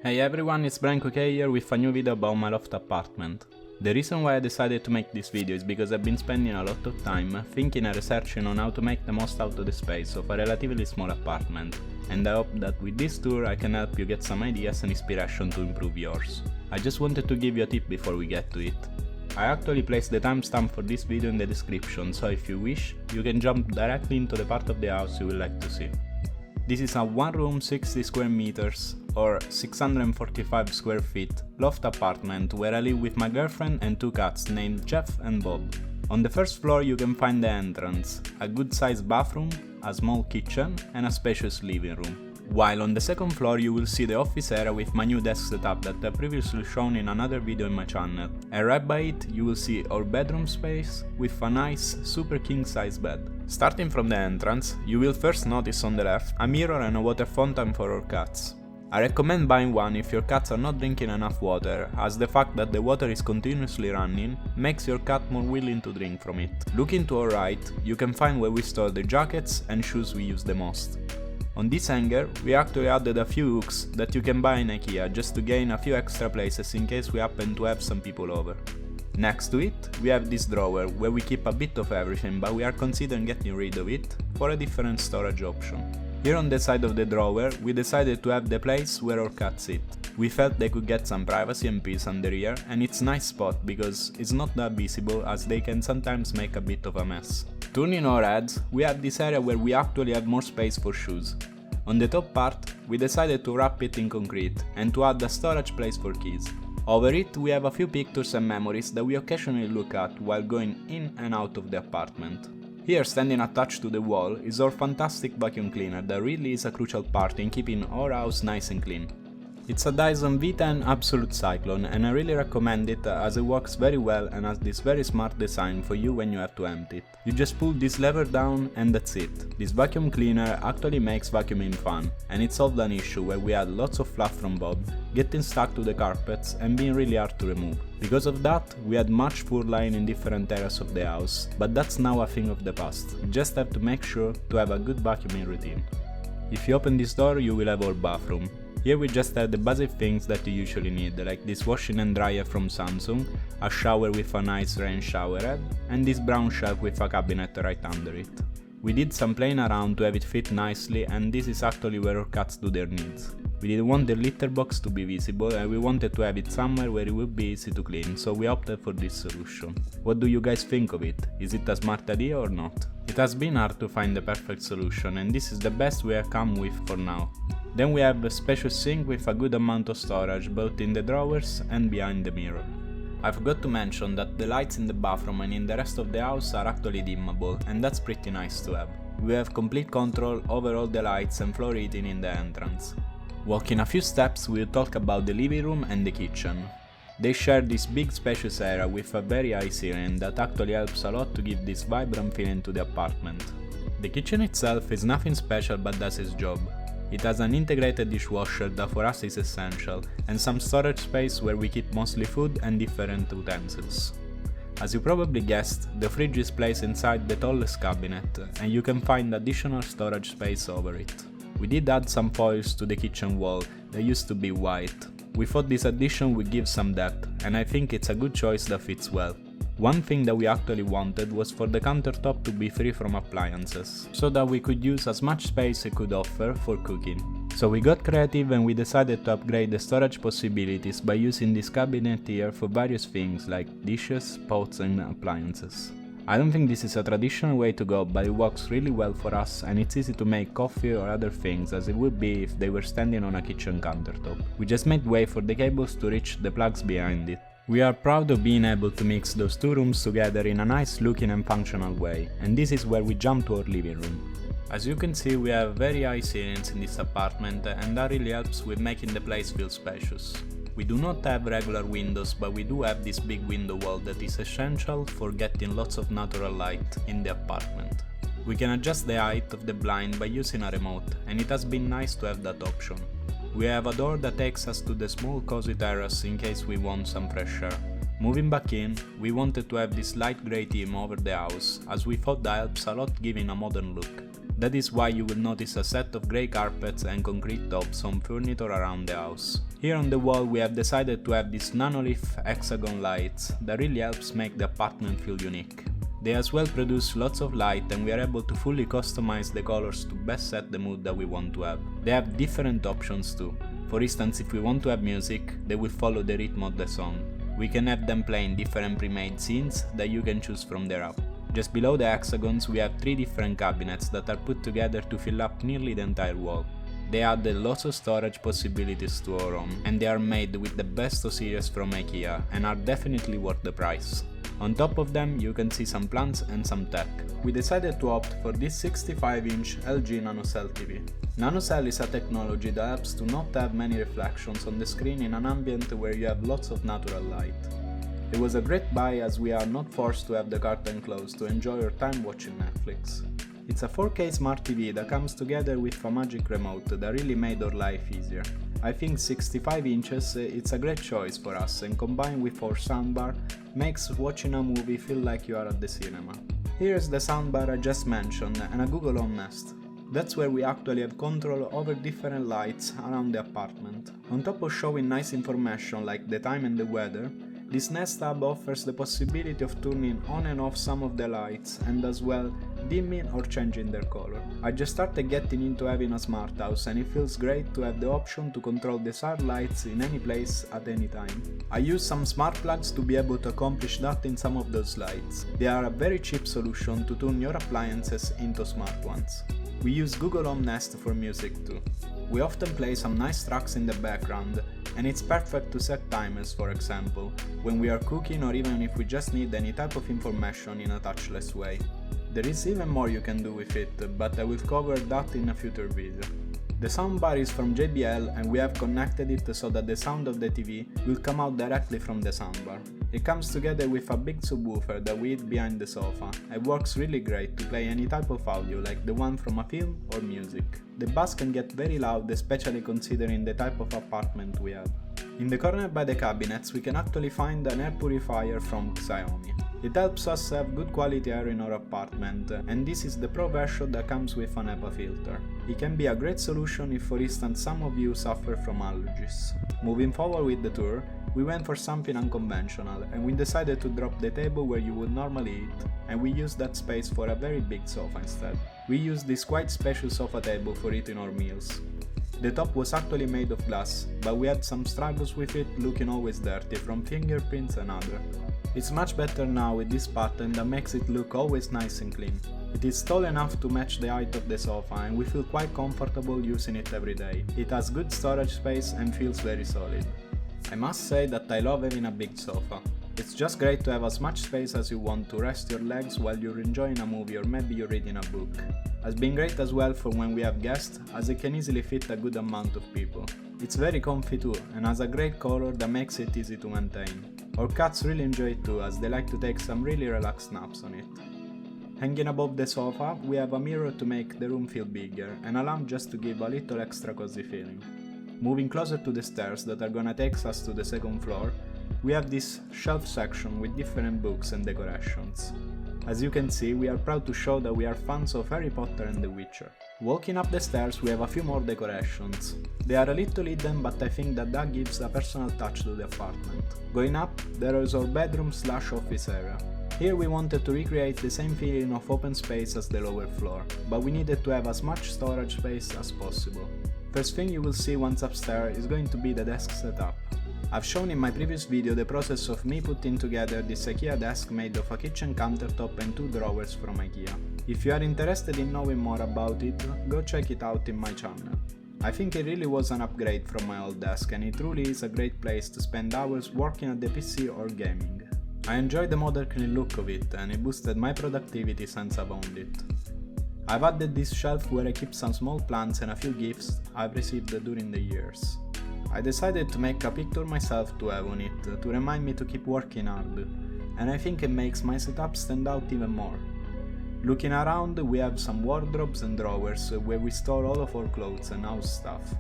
Hey everyone, it's Branko K here with a new video about my loft apartment. The reason why I decided to make this video is because I've been spending a lot of time thinking and researching on how to make the most out of the space of a relatively small apartment, and I hope that with this tour I can help you get some ideas and inspiration to improve yours. I just wanted to give you a tip before we get to it. I actually placed the timestamp for this video in the description, so if you wish, you can jump directly into the part of the house you would like to see. This is a one room 60 square meters or 645 square feet loft apartment where I live with my girlfriend and two cats named Jeff and Bob. On the first floor you can find the entrance, a good sized bathroom, a small kitchen and a spacious living room. While on the second floor you will see the office area with my new desk setup that I previously shown in another video in my channel, and right by it you will see our bedroom space with a nice super king size bed. Starting from the entrance, you will first notice on the left a mirror and a water fountain for our cats. I recommend buying one if your cats are not drinking enough water, as the fact that the water is continuously running makes your cat more willing to drink from it. Looking to our right, you can find where we store the jackets and shoes we use the most. On this hanger, we actually added a few hooks that you can buy in IKEA just to gain a few extra places in case we happen to have some people over. Next to it, we have this drawer where we keep a bit of everything, but we are considering getting rid of it for a different storage option. Here on the side of the drawer, we decided to have the place where our cats sit. We felt they could get some privacy and peace under here, and it's a nice spot because it's not that visible as they can sometimes make a bit of a mess. Turning our heads, we have this area where we actually have more space for shoes. On the top part, we decided to wrap it in concrete and to add a storage place for keys. Over it, we have a few pictures and memories that we occasionally look at while going in and out of the apartment. Here, standing attached to the wall, is our fantastic vacuum cleaner that really is a crucial part in keeping our house nice and clean. It's a Dyson V10 Absolute Cyclone and I really recommend it as it works very well and has this very smart design for you when you have to empty it. You just pull this lever down and that's it. This vacuum cleaner actually makes vacuuming fun, and it solved an issue where we had lots of fluff from Bob getting stuck to the carpets and being really hard to remove. Because of that, we had much fur lying in different areas of the house, but that's now a thing of the past. You just have to make sure to have a good vacuuming routine. If you open this door, you will have our bathroom. Here we just have the basic things that you usually need, like this washing and dryer from Samsung, a shower with a nice rain shower head, and this brown shelf with a cabinet right under it. We did some playing around to have it fit nicely, and this is actually where our cats do their needs. We didn't want the litter box to be visible and we wanted to have it somewhere where it would be easy to clean, so we opted for this solution. What do you guys think of it? Is it a smart idea or not? It has been hard to find the perfect solution, and this is the best we have come with for now. Then we have a spacious sink with a good amount of storage both in the drawers and behind the mirror. I forgot to mention that the lights in the bathroom and in the rest of the house are actually dimmable, and that's pretty nice to have. We have complete control over all the lights and floor heating in the entrance. Walking a few steps, we'll talk about the living room and the kitchen. They share this big spacious area with a very high ceiling that actually helps a lot to give this vibrant feeling to the apartment. The kitchen itself is nothing special but does its job. It has an integrated dishwasher that for us is essential, and some storage space where we keep mostly food and different utensils. As you probably guessed, the fridge is placed inside the tallest cabinet, and you can find additional storage space over it. We did add some foils to the kitchen wall that used to be white. We thought this addition would give some depth, and I think it's a good choice that fits well. One thing that we actually wanted was for the countertop to be free from appliances, so that we could use as much space it could offer for cooking. So we got creative and we decided to upgrade the storage possibilities by using this cabinet here for various things like dishes, pots and appliances. I don't think this is a traditional way to go, but it works really well for us and it's easy to make coffee or other things as it would be if they were standing on a kitchen countertop. We just made way for the cables to reach the plugs behind it. We are proud of being able to mix those two rooms together in a nice looking and functional way, and this is where we jump to our living room. As you can see, we have very high ceilings in this apartment and that really helps with making the place feel spacious. We do not have regular windows, but we do have this big window wall that is essential for getting lots of natural light in the apartment. We can adjust the height of the blind by using a remote, and it has been nice to have that option. We have a door that takes us to the small cozy terrace in case we want some fresh air. Moving back in, we wanted to have this light grey theme over the house, as we thought that helps a lot giving a modern look. That is why you will notice a set of grey carpets and concrete tops on furniture around the house. Here on the wall we have decided to have these nanolith hexagon lights that really helps make the apartment feel unique. They as well produce lots of light and we are able to fully customize the colors to best set the mood that we want to have. They have different options too. For instance, if we want to have music, they will follow the rhythm of the song. We can have them playing different pre-made scenes that you can choose from their app. Just below the hexagons we have 3 different cabinets that are put together to fill up nearly the entire wall. They added lots of storage possibilities to our home, and they are made with the best of series from IKEA and are definitely worth the price. On top of them you can see some plants and some tech. We decided to opt for this 65-inch LG NanoCell TV. NanoCell is a technology that helps to not have many reflections on the screen in an ambient where you have lots of natural light. It was a great buy as we are not forced to have the curtain closed to enjoy our time watching Netflix. It's a 4K smart TV that comes together with a magic remote that really made our life easier. I think 65 inches it's a great choice for us, and combined with our soundbar makes watching a movie feel like you are at the cinema. Here's the soundbar I just mentioned and a Google Home Nest. That's where we actually have control over different lights around the apartment. On top of showing nice information like the time and the weather, this Nest tab offers the possibility of turning on and off some of the lights and as well dimming or changing their color. I just started getting into having a smart house and it feels great to have the option to control desired lights in any place at any time. I use some smart plugs to be able to accomplish that in some of those lights. They are a very cheap solution to turn your appliances into smart ones. We use Google Home Nest for music too. We often play some nice tracks in the background, and it's perfect to set timers, for example, when we are cooking or even if we just need any type of information in a touchless way. There is even more you can do with it, but I will cover that in a future video. The soundbar is from JBL and we have connected it so that the sound of the TV will come out directly from the soundbar. It comes together with a big subwoofer that we hid behind the sofa and works really great to play any type of audio like the one from a film or music. The bass can get very loud, especially considering the type of apartment we have. In the corner by the cabinets we can actually find an air purifier from Xiaomi. It helps us have good quality air in our apartment, and this is the Pro version that comes with an HEPA filter. It can be a great solution if for instance some of you suffer from allergies. Moving forward with the tour, we went for something unconventional and we decided to drop the table where you would normally eat, and we used that space for a very big sofa instead. We used this quite spacious sofa table for eating our meals. The top was actually made of glass, but we had some struggles with it looking always dirty from fingerprints and other. It's much better now with this pattern that makes it look always nice and clean. It is tall enough to match the height of the sofa and we feel quite comfortable using it every day. It has good storage space and feels very solid. I must say that I love having a big sofa. It's just great to have as much space as you want to rest your legs while you're enjoying a movie or maybe you're reading a book. Has been great as well for when we have guests, as it can easily fit a good amount of people. It's very comfy too and has a great color that makes it easy to maintain. Our cats really enjoy it too, as they like to take some really relaxed naps on it. Hanging above the sofa, we have a mirror to make the room feel bigger and a lamp just to give a little extra cozy feeling. Moving closer to the stairs that are gonna take us to the second floor, we have this shelf section with different books and decorations. As you can see, we are proud to show that we are fans of Harry Potter and The Witcher. Walking up the stairs we have a few more decorations. They are a little hidden, but I think that gives a personal touch to the apartment. Going up, there is our bedroom/office area. Here we wanted to recreate the same feeling of open space as the lower floor, but we needed to have as much storage space as possible. First thing you will see once upstairs is going to be the desk setup. I've shown in my previous video the process of me putting together this IKEA desk made of a kitchen countertop and 2 drawers from IKEA. If you are interested in knowing more about it, go check it out in my channel. I think it really was an upgrade from my old desk and it truly is a great place to spend hours working at the PC or gaming. I enjoy the modern clean look of it and it boosted my productivity since I've owned it. I've added this shelf where I keep some small plants and a few gifts I've received during the years. I decided to make a picture myself to have on it, to remind me to keep working hard, and I think it makes my setup stand out even more. Looking around, we have some wardrobes and drawers where we store all of our clothes and house stuff.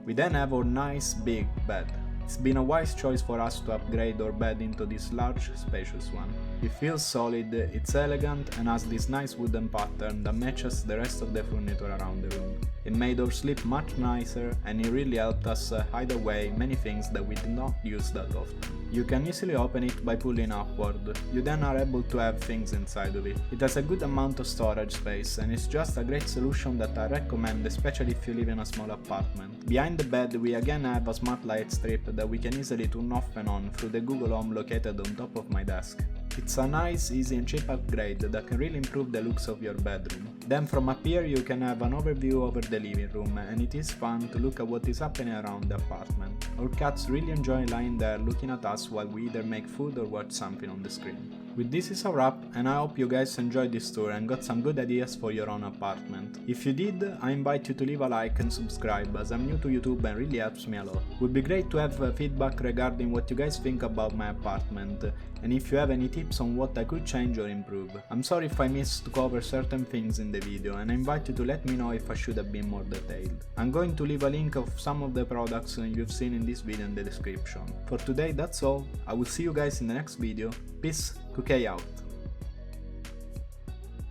We then have our nice big bed. It's been a wise choice for us to upgrade our bed into this large, spacious one. It feels solid, it's elegant and has this nice wooden pattern that matches the rest of the furniture around the room. It made our sleep much nicer and it really helped us hide away many things that we do not use that often. You can easily open it by pulling upward, you then are able to have things inside of it. It has a good amount of storage space and it's just a great solution that I recommend, especially if you live in a small apartment. Behind the bed we again have a smart light strip that we can easily turn off and on through the Google Home located on top of my desk. It's a nice, easy and cheap upgrade that can really improve the looks of your bedroom. Then from up here you can have an overview over the living room and it is fun to look at what is happening around the apartment. Our cats really enjoy lying there looking at us while we either make food or watch something on the screen. With this is a wrap and I hope you guys enjoyed this tour and got some good ideas for your own apartment. If you did, I invite you to leave a like and subscribe as I'm new to YouTube and really helps me a lot. Would be great to have feedback regarding what you guys think about my apartment and if you have any tips on what I could change or improve. I'm sorry if I missed to cover certain things in the video and I invite you to let me know if I should have been more detailed. I'm going to leave a link of some of the products you've seen in this video in the description. For today that's all, I will see you guys in the next video. Peace, Cookie out.